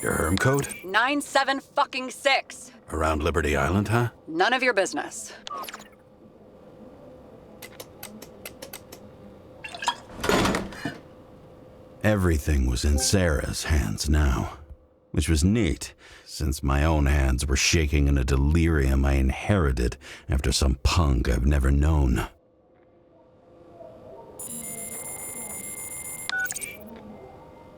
Your herm code? 97 fucking 6. Around Liberty Island, huh? None of your business. Everything was in Sarah's hands now, which was neat, since my own hands were shaking in a delirium I inherited after some punk I've never known.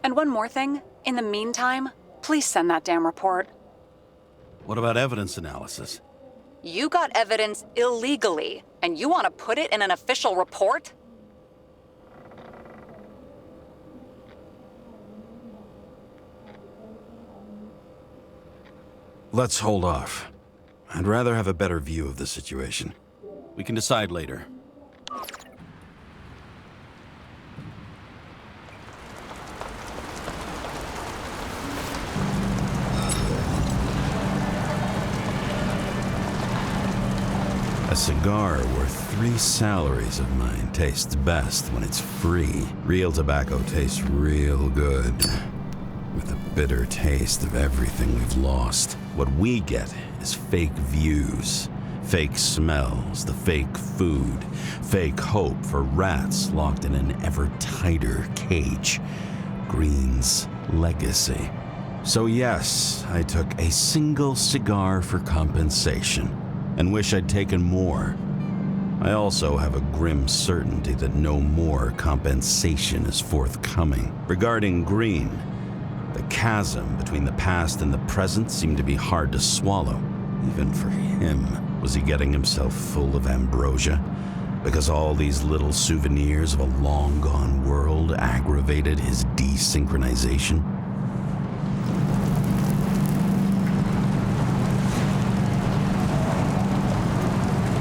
And one more thing. In the meantime, please send that damn report. What about evidence analysis? You got evidence illegally, and you want to put it in an official report? Let's hold off. I'd rather have a better view of the situation. We can decide later. A cigar worth 3 salaries of mine tastes best when it's free. Real tobacco tastes real good, with the bitter taste of everything we've lost. What we get is fake views, fake smells, the fake food, fake hope for rats locked in an ever tighter cage. Green's legacy. So yes, I took a single cigar for compensation, and wish I'd taken more. I also have a grim certainty that no more compensation is forthcoming. Regarding Green, the chasm between the past and the present seemed to be hard to swallow, even for him. Was he getting himself full of ambrosia? Because all these little souvenirs of a long-gone world aggravated his desynchronization?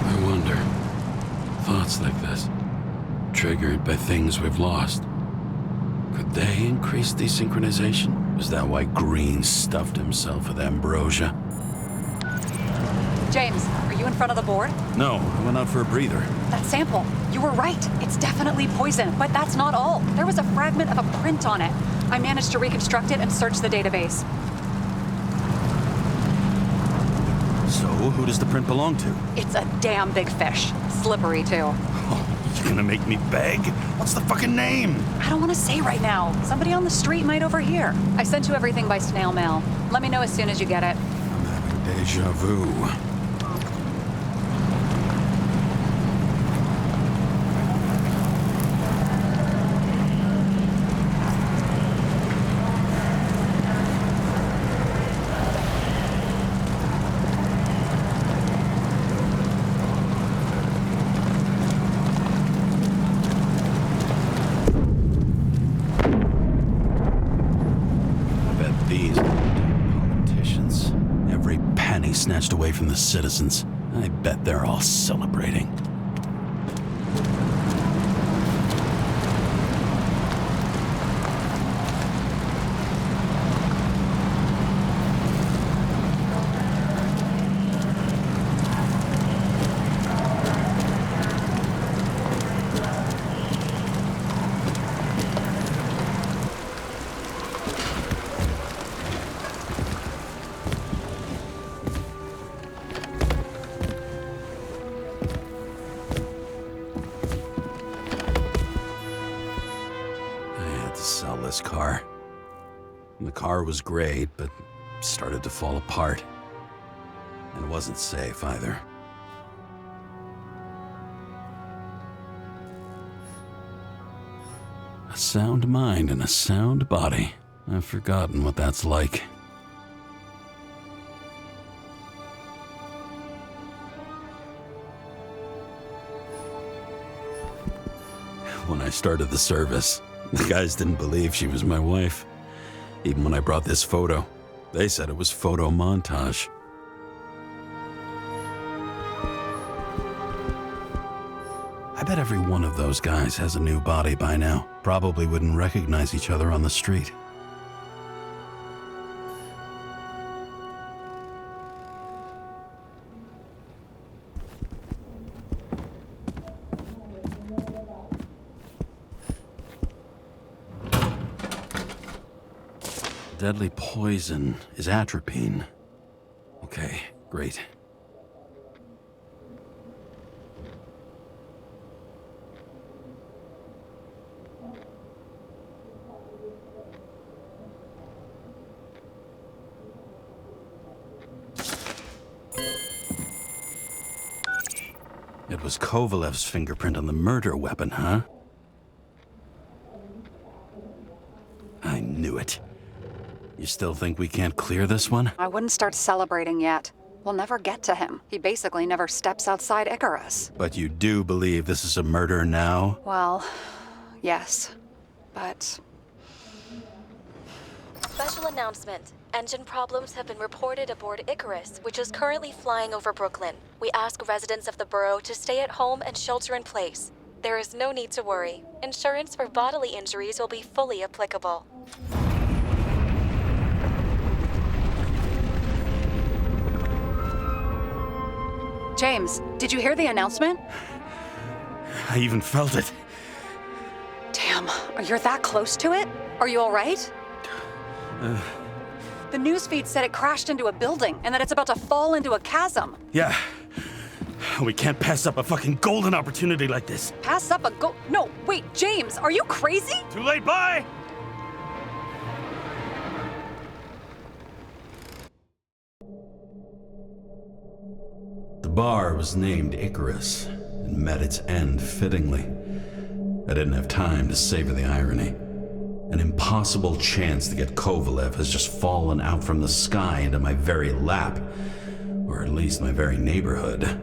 I wonder, thoughts like this, triggered by things we've lost, could they increase desynchronization? Is that why Green stuffed himself with ambrosia? James, are you in front of the board? No, I went out for a breather. That sample. You were right. It's definitely poison, but that's not all. There was a fragment of a print on it. I managed to reconstruct it and search the database. So, who does the print belong to? It's a damn big fish. Slippery, too. Oh, you gonna make me beg? What's the fucking name? I don't want to say right now. Somebody on the street might overhear. I sent you everything by snail mail. Let me know as soon as you get it. I'm having deja vu. Snatched away from the citizens. I bet they're all celebrating. This car. The car was great, but started to fall apart. And it wasn't safe either. A sound mind and a sound body. I've forgotten what that's like. When I started the service, the guys didn't believe she was my wife. Even when I brought this photo, they said it was photo montage. I bet every one of those guys has a new body by now. Probably wouldn't recognize each other on the street. Deadly poison is atropine. Okay, great. It was Kovalev's fingerprint on the murder weapon, huh? I knew it. You still think we can't clear this one? I wouldn't start celebrating yet. We'll never get to him. He basically never steps outside Icarus. But you do believe this is a murder now? Well, yes. But... Special announcement. Engine problems have been reported aboard Icarus, which is currently flying over Brooklyn. We ask residents of the borough to stay at home and shelter in place. There is no need to worry. Insurance for bodily injuries will be fully applicable. James, did you hear the announcement? I even felt it. Damn, you're that close to it? Are you all right? The newsfeed said it crashed into a building and that it's about to fall into a chasm. Yeah. We can't pass up a fucking golden opportunity like this. Pass up a No, wait, James, are you crazy? Too late, bye! The bar was named Icarus and met its end fittingly. I didn't have time to savor the irony. An impossible chance to get Kovalev has just fallen out from the sky into my very lap, or at least my very neighborhood.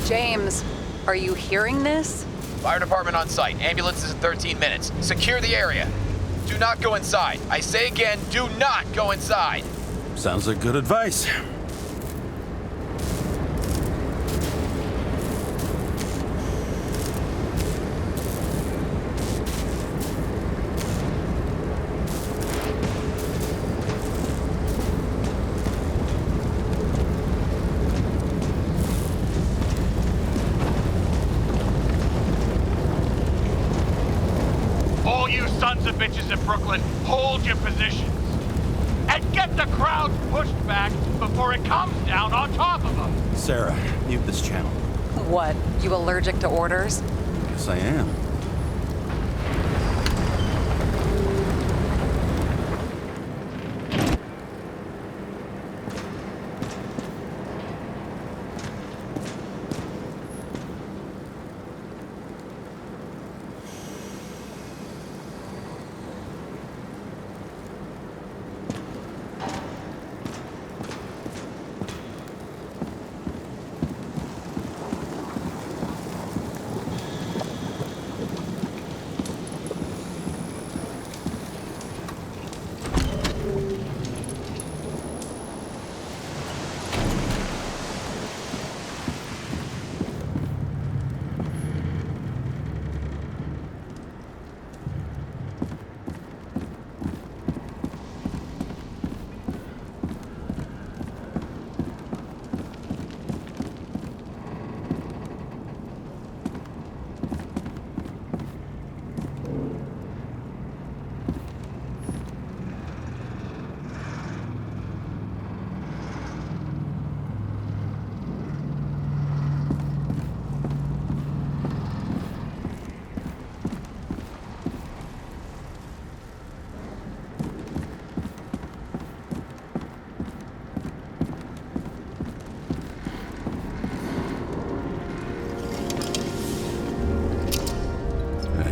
James, are you hearing this? Fire department on site. Ambulance is in 13 minutes. Secure the area. Do not go inside. I say again, do not go inside. Sounds like good advice. All you sons of bitches in Brooklyn, hold your positions. And get the crowd pushed back before it comes down on top of them. Sarah, mute this channel. What, you allergic to orders? Yes, I am.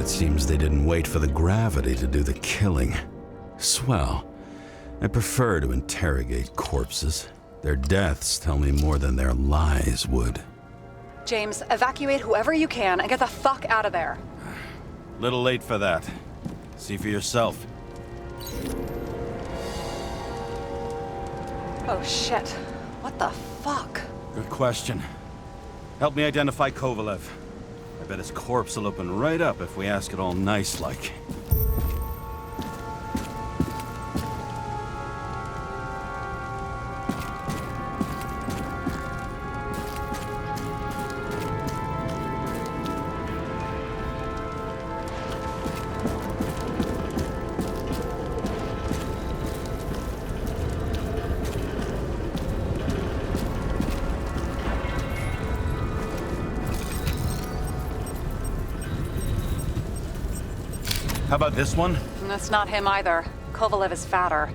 It seems they didn't wait for the gravity to do the killing. Swell. I prefer to interrogate corpses. Their deaths tell me more than their lies would. James, evacuate whoever you can and get the fuck out of there. Little late for that. See for yourself. Oh shit. What the fuck? Good question. Help me identify Kovalev. I bet his corpse will open right up if we ask it all nice-like. How about this one? That's not him either. Kovalev is fatter.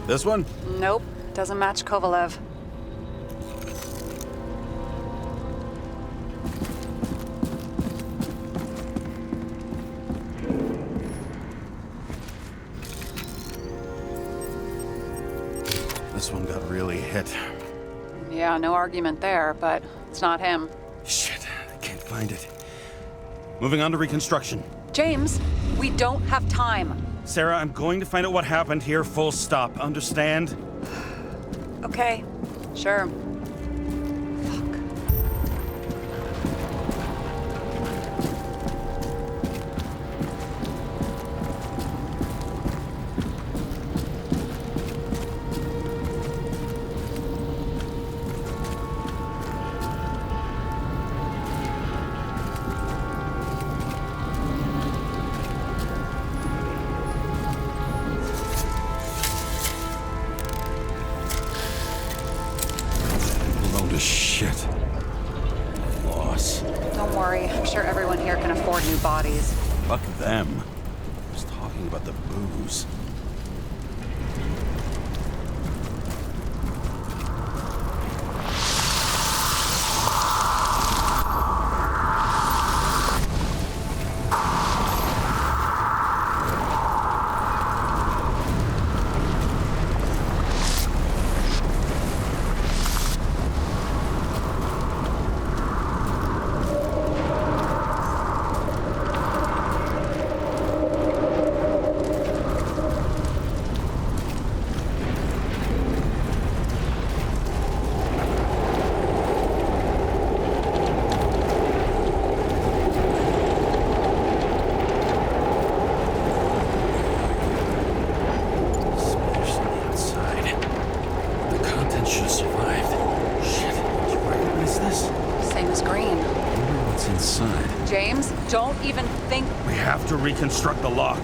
This one? Nope, doesn't match Kovalev. This one got really hit. Yeah, no argument there, but it's not him. Shit, I can't find it. Moving on to reconstruction. James, we don't have time. Sarah, I'm going to find out what happened here, full stop. Understand? Okay, sure. Shit. Loss. Don't worry, I'm sure everyone here can afford new bodies. Fuck them. I was talking about the booze. James, don't even think... We have to reconstruct the lock.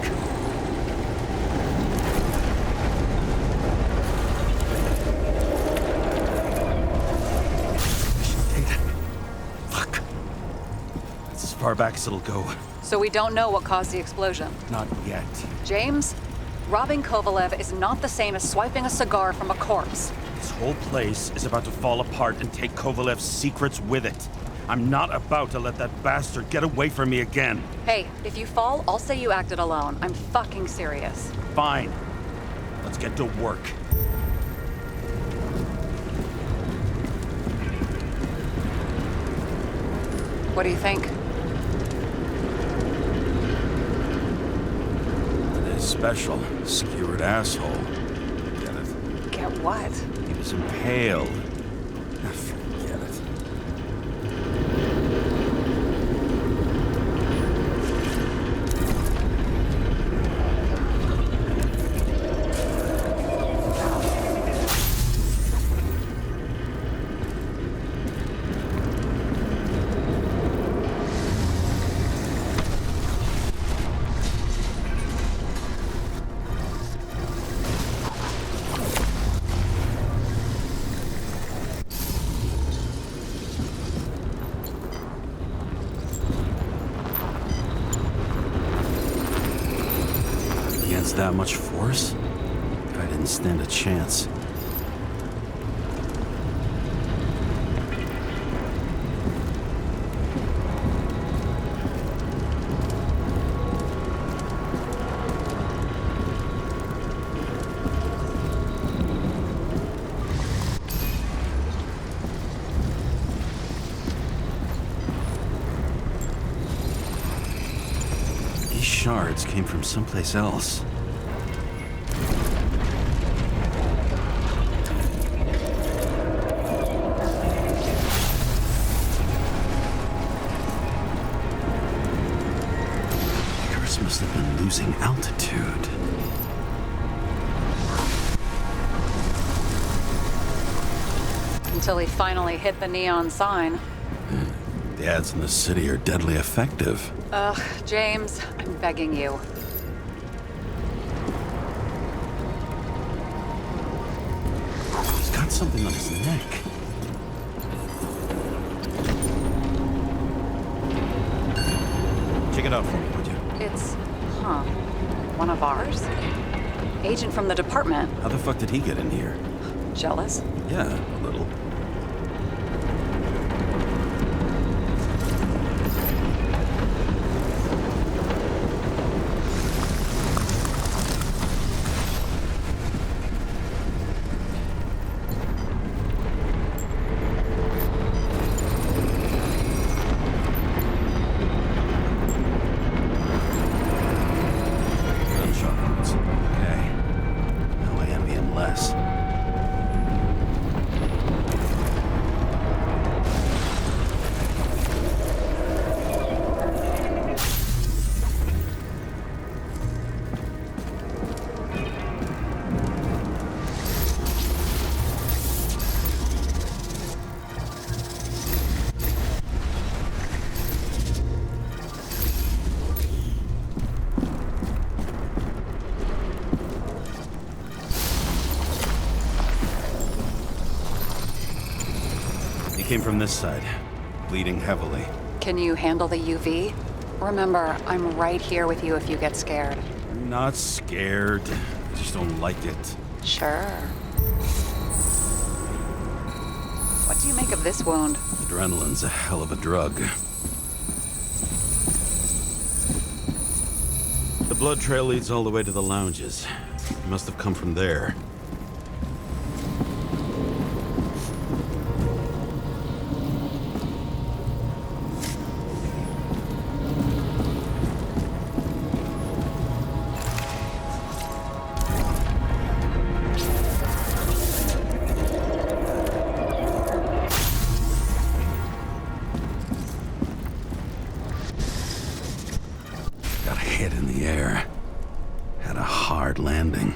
Fuck. That's as far back as it'll go. So we don't know what caused the explosion? Not yet. James, robbing Kovalev is not the same as swiping a cigar from a corpse. This whole place is about to fall apart and take Kovalev's secrets with it. I'm not about to let that bastard get away from me again. Hey, if you fall, I'll say you acted alone. I'm fucking serious. Fine. Let's get to work. What do you think? It is special. Skewered asshole. Get it? Get what? He was impaled. Forget it. That much force? I didn't stand a chance. shards came from someplace else. Icarus must have been losing altitude. Until he finally hit the neon sign. The ads in the city are deadly effective. Ugh, James, I'm begging you. He's got something on his neck. Check it out for me, would you? It's, one of ours? Agent from the department. How the fuck did he get in here? Jealous? Yeah, a little. Came from this side, bleeding heavily. Can you handle the UV? Remember, I'm right here with you if you get scared. I'm not scared. I just don't like it. Sure. What do you make of this wound? Adrenaline's a hell of a drug. The blood trail leads all the way to the lounges. It must have come from there. Landing.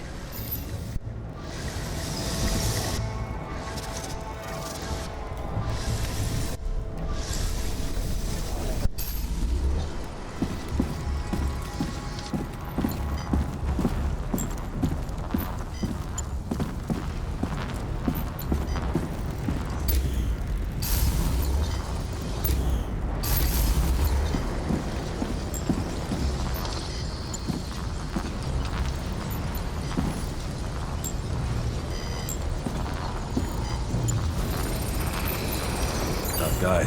Guy.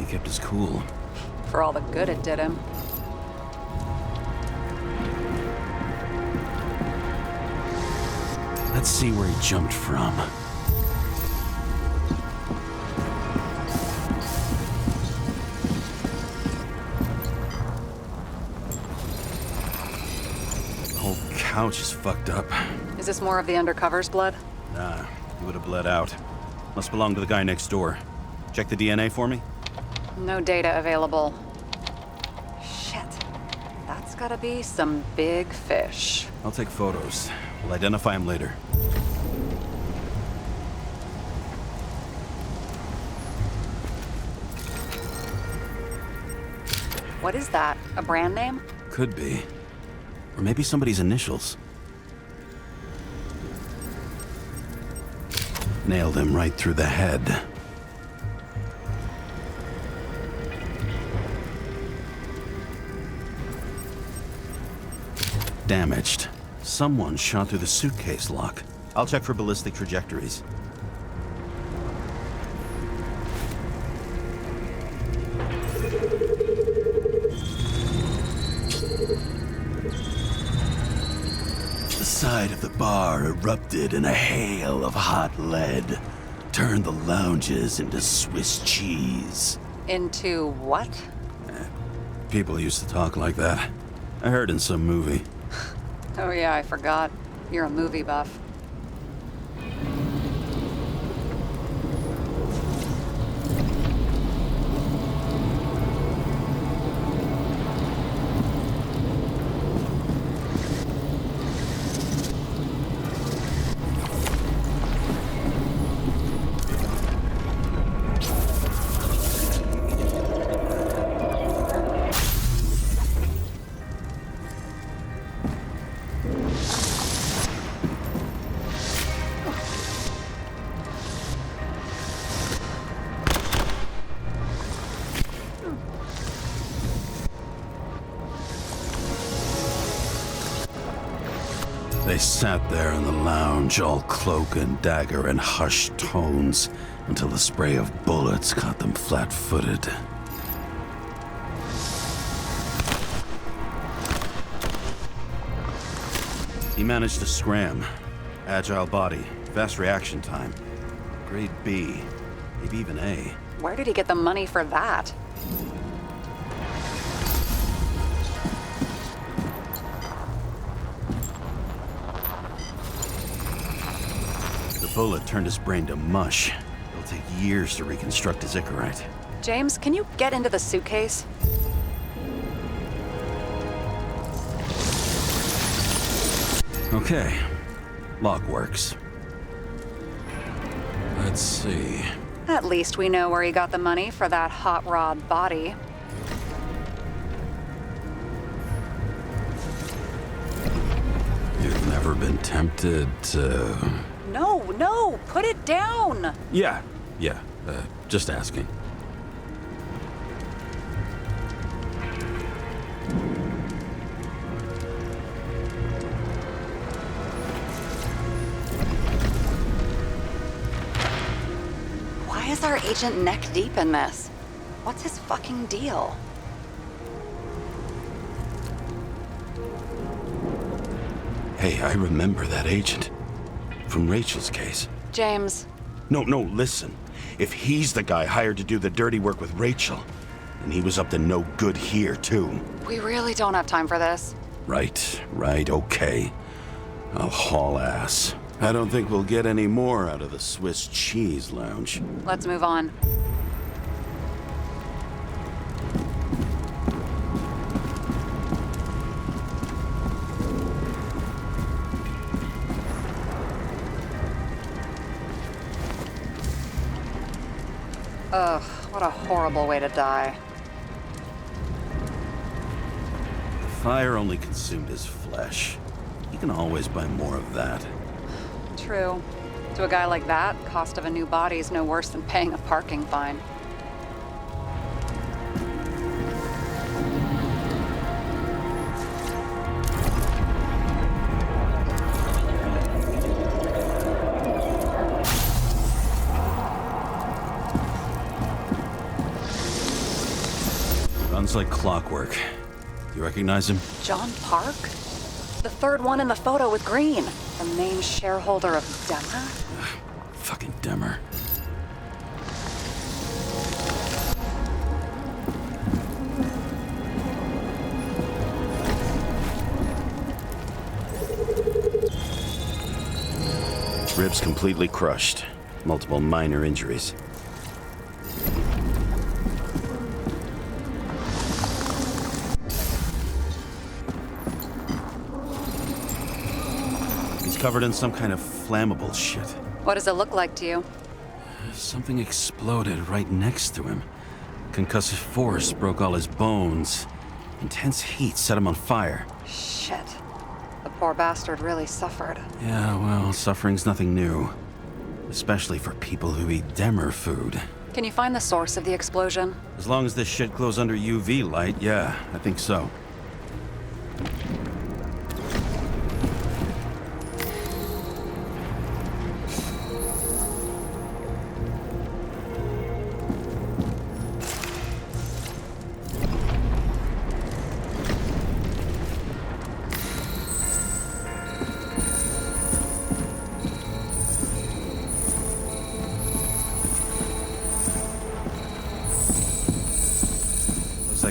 He kept his cool. For all the good it did him. Let's see where he jumped from. The whole couch is fucked up. Is this more of the undercover's blood? Nah, he would have bled out. Must belong to the guy next door. Check the DNA for me? No data available. Shit. That's gotta be some big fish. I'll take photos. We'll identify him later. What is that? A brand name? Could be. Or maybe somebody's initials. Nailed him right through the head. Damaged. Someone shot through the suitcase lock. I'll check for ballistic trajectories. The side of the bar erupted in a hail of hot lead. Turned the lounges into Swiss cheese. Into what? People used to talk like that. I heard in some movie. Oh yeah, I forgot. You're a movie buff. They sat there in the lounge, all cloak and dagger and hushed tones, until the spray of bullets caught them flat-footed. He managed to scram. Agile body, fast reaction time. Grade B, maybe even A. Where did he get the money for that? The bullet turned his brain to mush. It'll take years to reconstruct his Icarite. James, can you get into the suitcase? Okay. Lock works. Let's see. At least we know where he got the money for that hot rod body. You've never been tempted to... No, put it down! Yeah, just asking. Why is our agent neck deep in this? What's his fucking deal? Hey, I remember that agent. From Rachel's case. James. No, listen. If he's the guy hired to do the dirty work with Rachel, then he was up to no good here, too. We really don't have time for this. Right, okay. I'll haul ass. I don't think we'll get any more out of the Swiss cheese lounge. Let's move on. Ugh, what a horrible way to die. The fire only consumed his flesh. He can always buy more of that. True. To a guy like that, cost of a new body is no worse than paying a parking fine. Runs like clockwork. You recognize him? John Park? The third one in the photo with Green. The main shareholder of Demmer? Fucking Demmer. Ribs completely crushed. Multiple minor injuries. Covered in some kind of flammable shit. What does it look like to you? Something exploded right next to him. Concussive force broke all his bones. Intense heat set him on fire. Shit. The poor bastard really suffered. Yeah, well, suffering's nothing new. Especially for people who eat Demmer food. Can you find the source of the explosion? As long as this shit glows under UV light, yeah, I think so.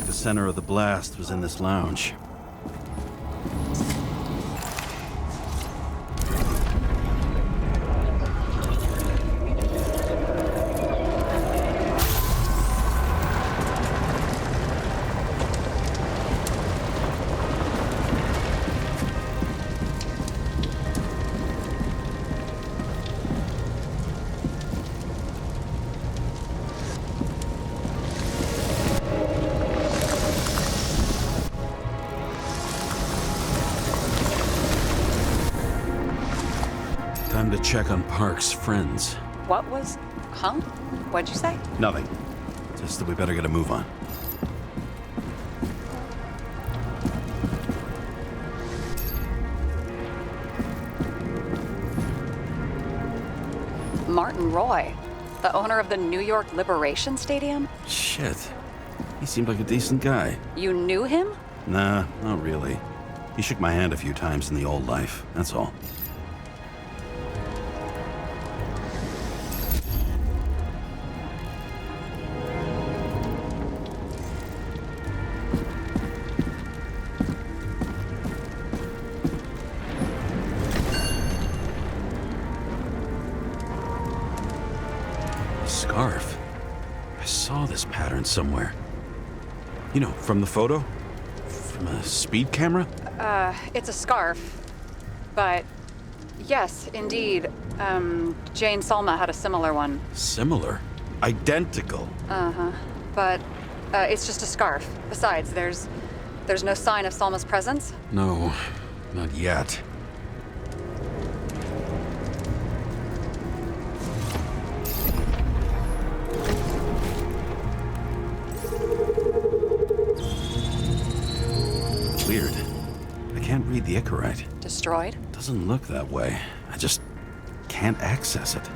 The center of the blast was in this lounge. Time to check on Park's friends. What was... Huh? What'd you say? Nothing. Just that we better get a move on. Martin Roy, the owner of the New York Liberation Stadium? Shit. He seemed like a decent guy. You knew him? Nah, not really. He shook my hand a few times in the old life, that's all. Scarf. I saw this pattern somewhere. You know, from the photo? From a speed camera? It's a scarf. But, yes, indeed. Jane Salma had a similar one. Similar? Identical? But, it's just a scarf. Besides, there's no sign of Salma's presence. No, not yet. Weird. I can't read the Ikarite. Destroyed? Doesn't look that way. I just can't access it.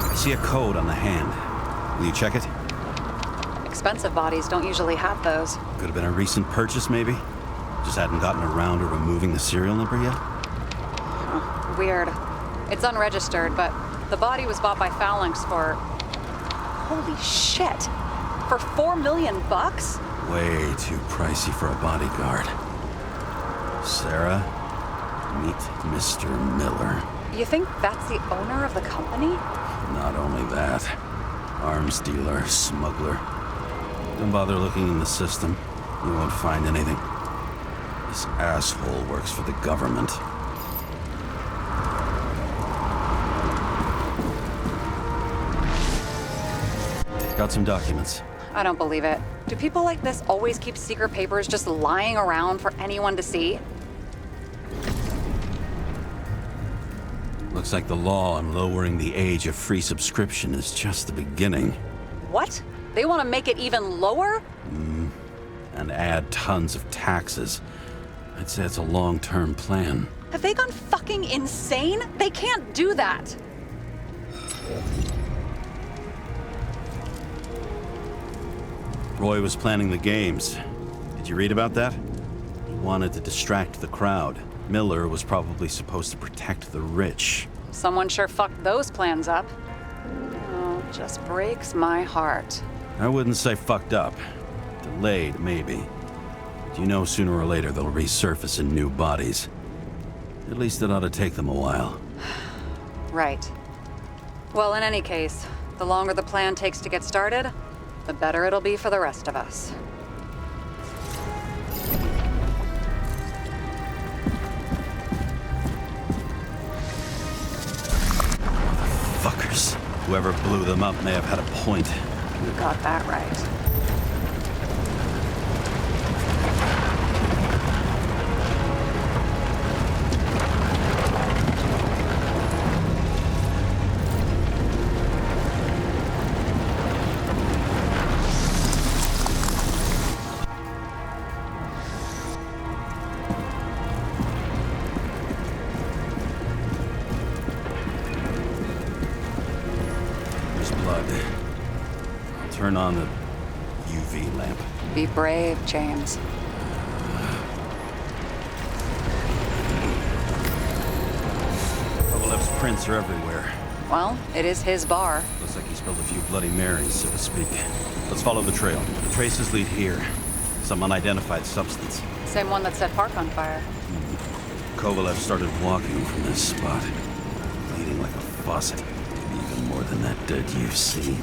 I see a code on the hand. Will you check it? Expensive bodies don't usually have those. Could have been a recent purchase, maybe? Just hadn't gotten around to removing the serial number yet? Weird. It's unregistered, but the body was bought by Phalanx for... Holy shit! For $4 million bucks? Way too pricey for a bodyguard. Sarah, meet Mr. Miller. You think that's the owner of the company? Not only that, arms dealer, smuggler. Don't bother looking in the system. You won't find anything. This asshole works for the government. Got some documents. I don't believe it. Do people like this always keep secret papers just lying around for anyone to see? Looks like the law on lowering the age of free subscription is just the beginning. What? They want to make it even lower? And add tons of taxes. I'd say it's a long-term plan. Have they gone fucking insane? They can't do that. Roy was planning the games. Did you read about that? He wanted to distract the crowd. Miller was probably supposed to protect the rich. Someone sure fucked those plans up. Oh, just breaks my heart. I wouldn't say fucked up. Delayed, maybe. Do you know sooner or later they'll resurface in new bodies? At least it ought to take them a while. Right. Well, in any case, the longer the plan takes to get started, the better it'll be for the rest of us. Fuckers. Whoever blew them up may have had a point. You got that right. Turn on the UV lamp. Be brave, James. Prints are everywhere. Well, it is his bar. Looks like he spilled a few Bloody Marys, so to speak. Let's follow the trail. The traces lead here. Some unidentified substance. Same one that set Park on fire. Kovalev started walking from this spot. Bleeding like a faucet. Even more than that dirt you've seen.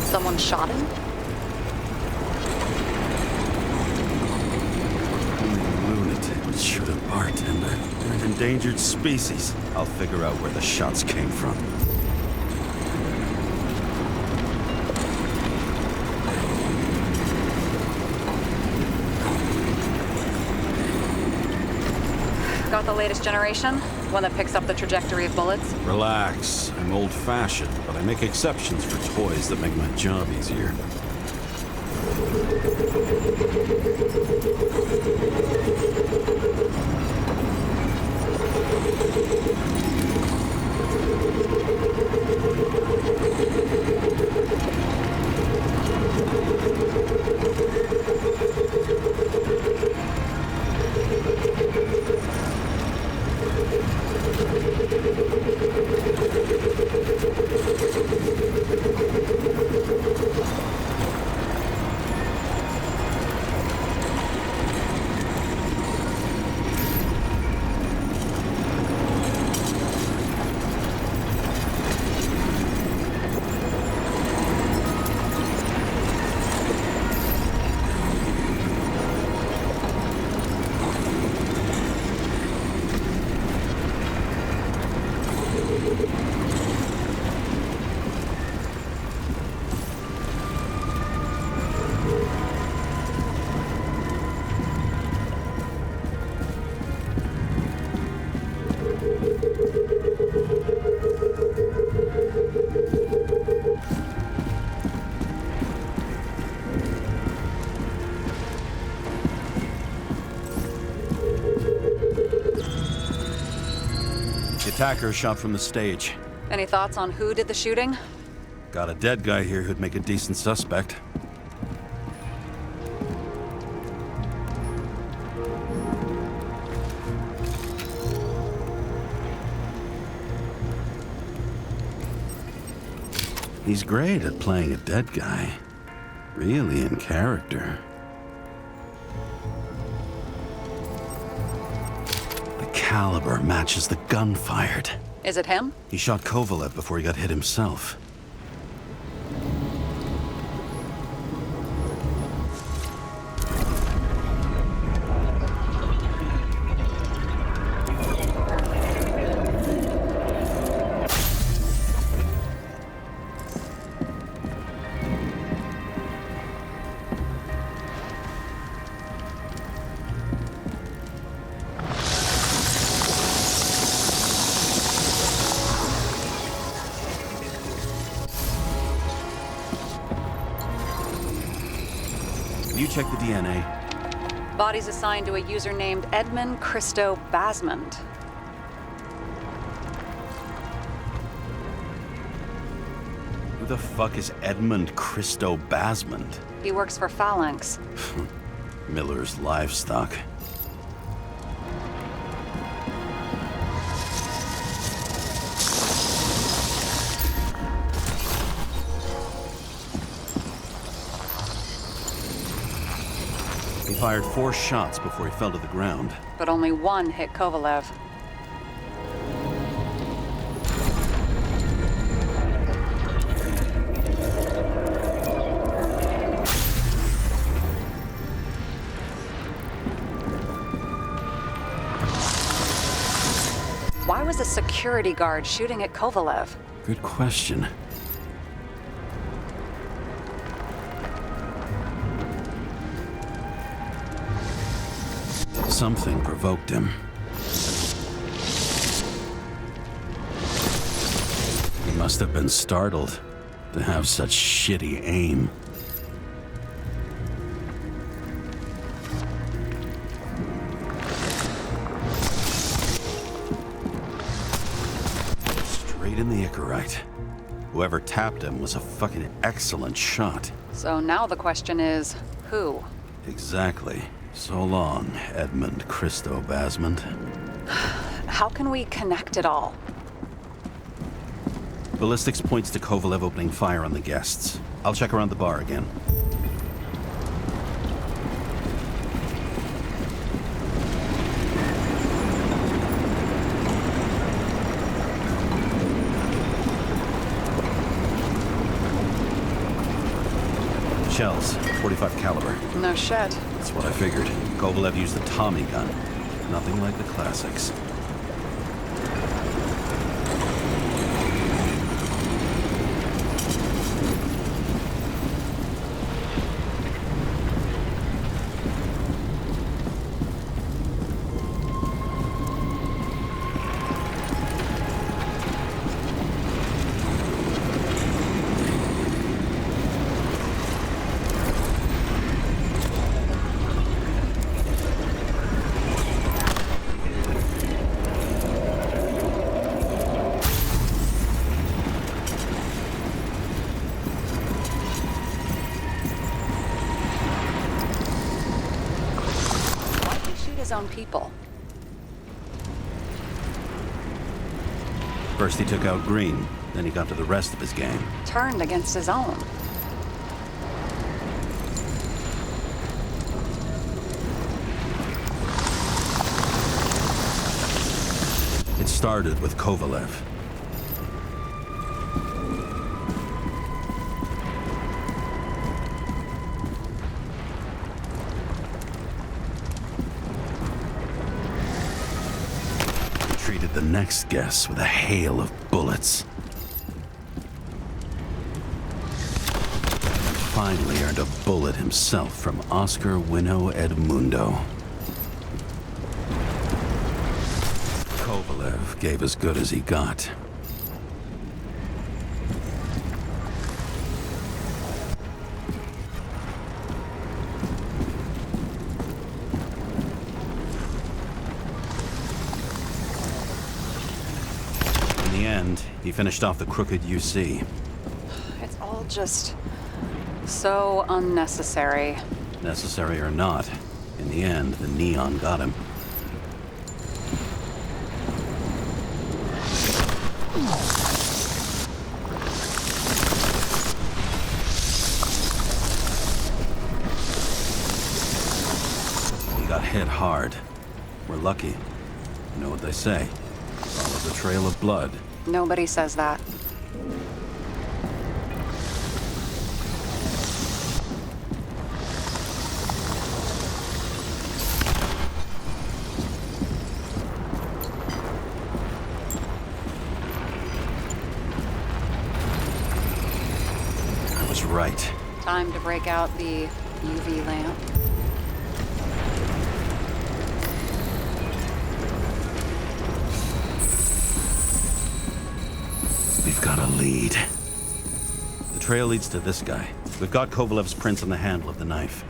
Someone shot him? Lunatic would shoot a bartender. They're an endangered species. I'll figure out where the shots came from. Got the latest generation? One that picks up the trajectory of bullets? Relax. I'm old-fashioned, but I make exceptions for toys that make my job easier. Attacker shot from the stage. Any thoughts on who did the shooting? Got a dead guy here who'd make a decent suspect. He's great at playing a dead guy. Really in character. Caliber matches the gun fired. Is it him? He shot Kovalev before he got hit himself. You check the DNA. Body's assigned to a user named Edmund Christo Basmond. Who the fuck is Edmund Christo Basmond? He works for Phalanx. Miller's livestock. He fired 4 shots before he fell to the ground. But only one hit Kovalev. a security guard shooting at Kovalev? Good question. Something provoked him. He must have been startled to have such shitty aim. Straight in the Ikarite. Whoever tapped him was a fucking excellent shot. So now the question is, who? Exactly. So long, Edmund Christo Basmond. How can we connect it all? Ballistics points to Kovalev opening fire on the guests. I'll check around the bar again. Shells, 45 caliber. No shit. That's what I figured. Kovalev used the Tommy gun. Nothing like the classics. Own people. First he took out Green, then he got to the rest of his gang. Turned against his own. It started with Kovalev. The next guest with a hail of bullets. Finally earned a bullet himself from Oscar Winnow Edmundo. Kovalev gave as good as he got. He finished off the crooked UC. It's all just so unnecessary. Necessary or not, in the end, the neon got him. He got hit hard. We're lucky. You know what they say. Follow the trail of blood. Nobody says that. I was right. Time to break out the UV lamp. We've got a lead. The trail leads to this guy. We've got Kovalev's prints on the handle of the knife.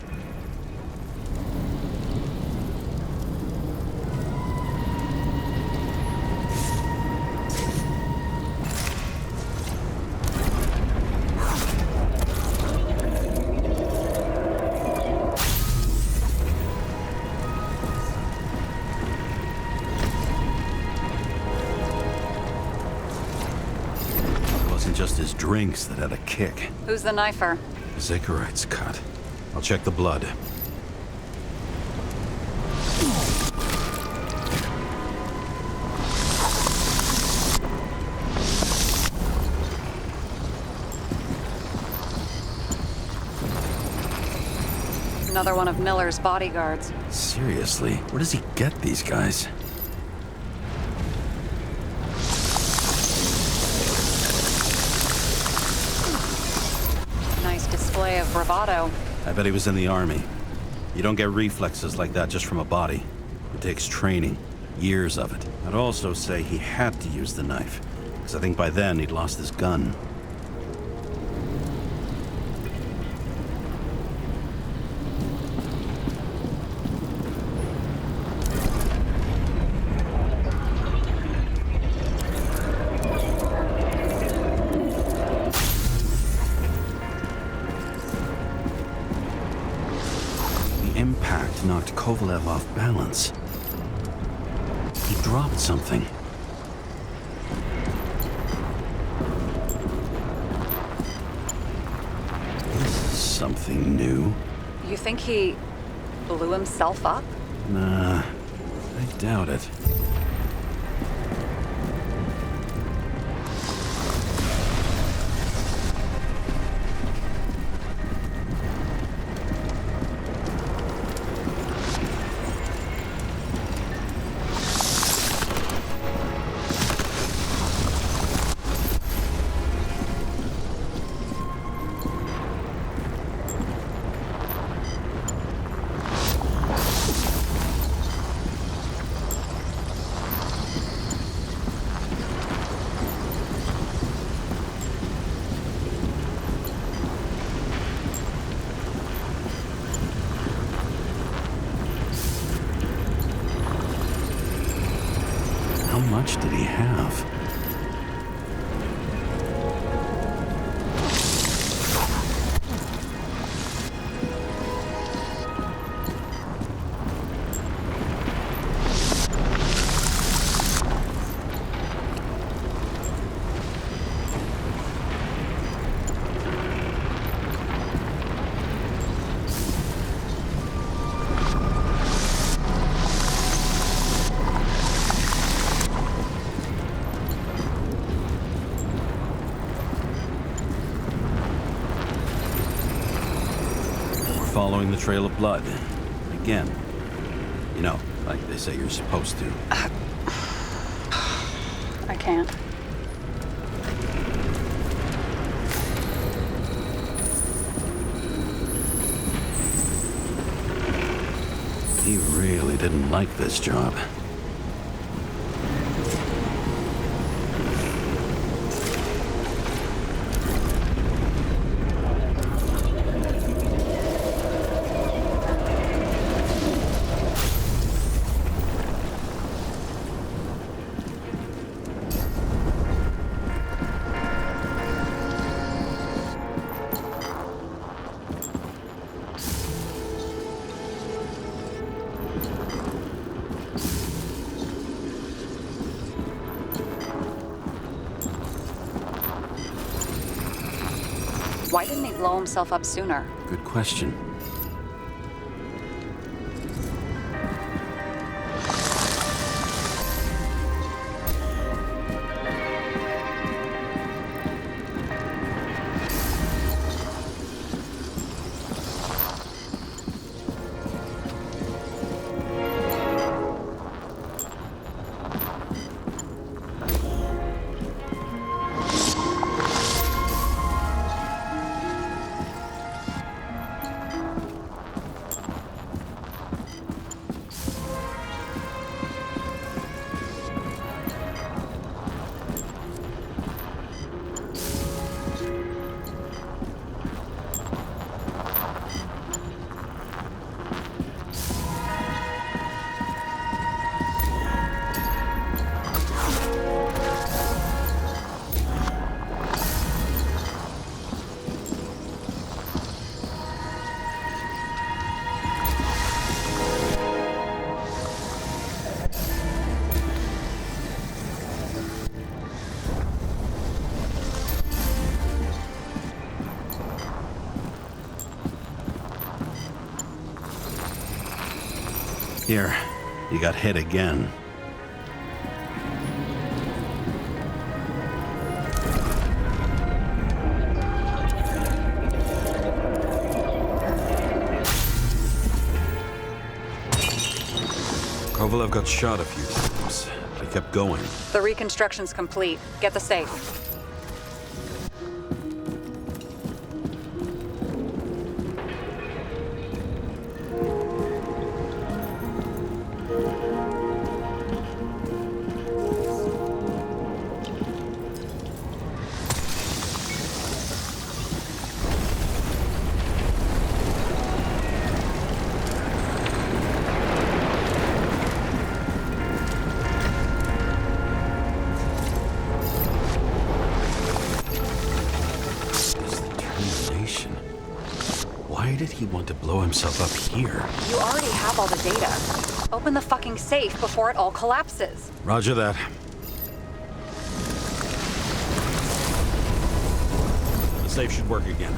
Just his drinks that had a kick. Who's the knifer? His Ikarite's cut. I'll check the blood. Another one of Miller's bodyguards. Seriously, where does he get these guys? display of bravado. I bet he was in the army. You don't get reflexes like that just from a body. It takes training, years of it. I'd also say he had to use the knife, because I think by then he'd lost his gun. Impact knocked Kovalev off balance. He dropped something. This is something new. You think he blew himself up? Nah, I doubt it. How much did he have? Following the trail of blood. Again. You know, like they say you're supposed to. I can't. He really didn't like this job. Why didn't he blow himself up sooner? Good question. Here, you got hit again. Kovalev got shot a few times, but he kept going. The reconstruction's complete. Get the safe. Incrimination. Why did he want to blow himself up here? You already have all the data. Open the fucking safe before it all collapses. Roger that. The safe should work again.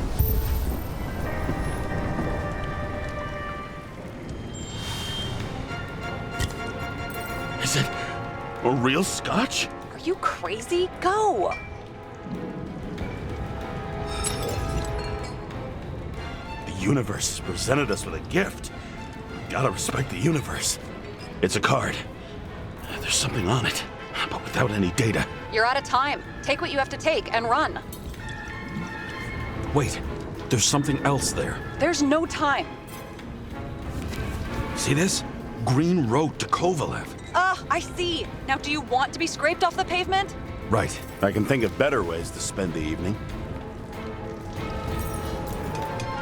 Is it a real scotch? Are you crazy? Go! The universe has presented us with a gift. Gotta respect the universe. It's a card. There's something on it, but without any data. You're out of time. Take what you have to take and run. Wait, there's something else there. There's no time. See this? Green Road to Kovalev. I see. Now, do you want to be scraped off the pavement? Right. I can think of better ways to spend the evening.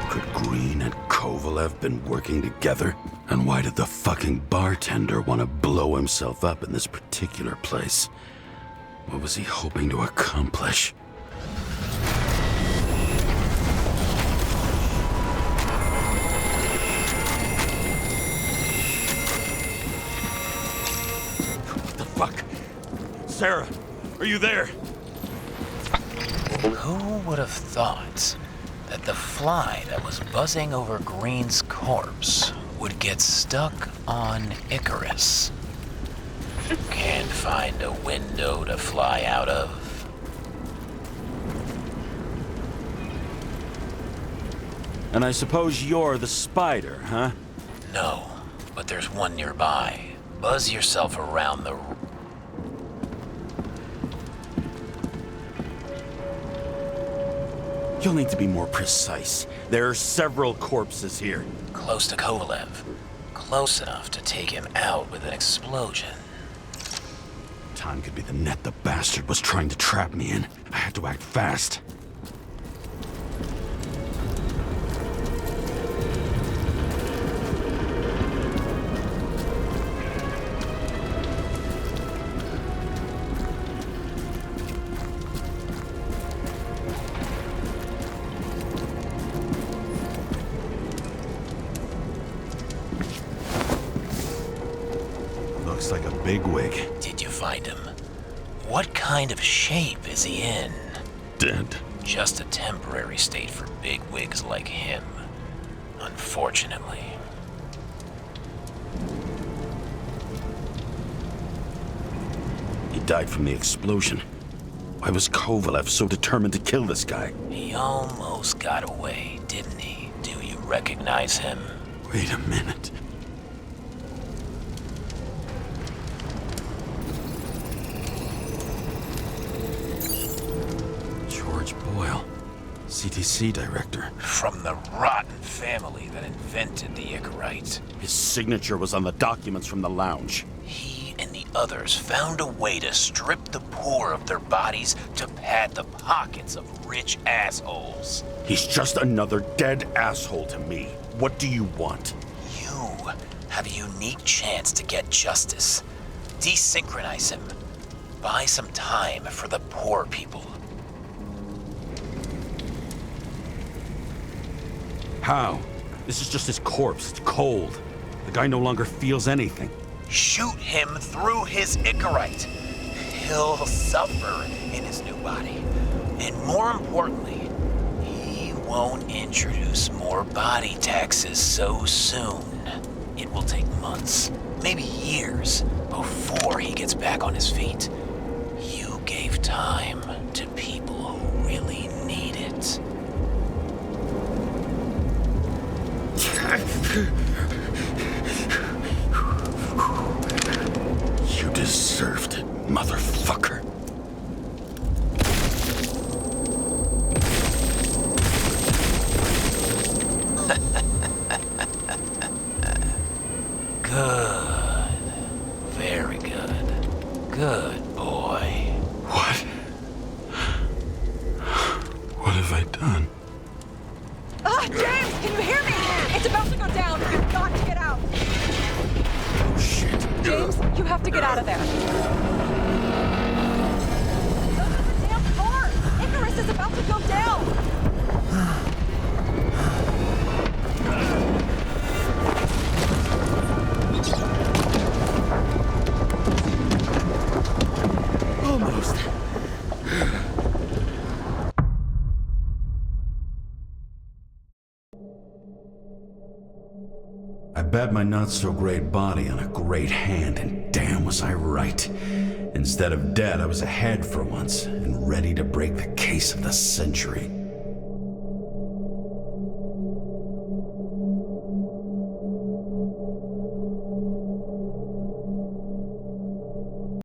Could Green and Kovalev been working together? And why did the fucking bartender want to blow himself up in this particular place? What was he hoping to accomplish? What the fuck? Sarah, are you there? Who would have thought that the fly that was buzzing over Green's corpse would get stuck on Icarus? Can't find a window to fly out of. And I suppose you're the spider, huh? No, but there's one nearby. Buzz yourself around the... You'll need to be more precise. There are several corpses here. Close to Kovalev. Close enough to take him out with an explosion. Time could be the net the bastard was trying to trap me in. I had to act fast. Looks like a bigwig. Did you find him? What kind of shape is he in? Dead. Just a temporary state for big wigs like him. Unfortunately. He died from the explosion. Why was Kovalev so determined to kill this guy? He almost got away, didn't he? Do you recognize him? Wait a minute. George Boyle, CTC director. From the rotten family that invented the Icarite. His signature was on the documents from the lounge. He and the others found a way to strip the poor of their bodies to pad the pockets of rich assholes. He's just another dead asshole to me. What do you want? You have a unique chance to get justice. Desynchronize him. Buy some time for the poor people. How? This is just his corpse. It's cold. The guy no longer feels anything. Shoot him through his Icarite. He'll suffer in his new body. And more importantly, he won't introduce more body taxes so soon. It will take months, maybe years, before he gets back on his feet. You gave time to people who really need it. You deserved it, motherfucker. Good. Very good. Good boy. What? What have I done? James, can you hear me? It's about to go down. You've got to get out. Oh, shit. James, you have to get out of there. Those are the damn cars. Icarus is about to go down. Almost. I bet my not-so-great body on a great hand, and damn was I right. Instead of dead, I was ahead for once, and ready to break the case of the century.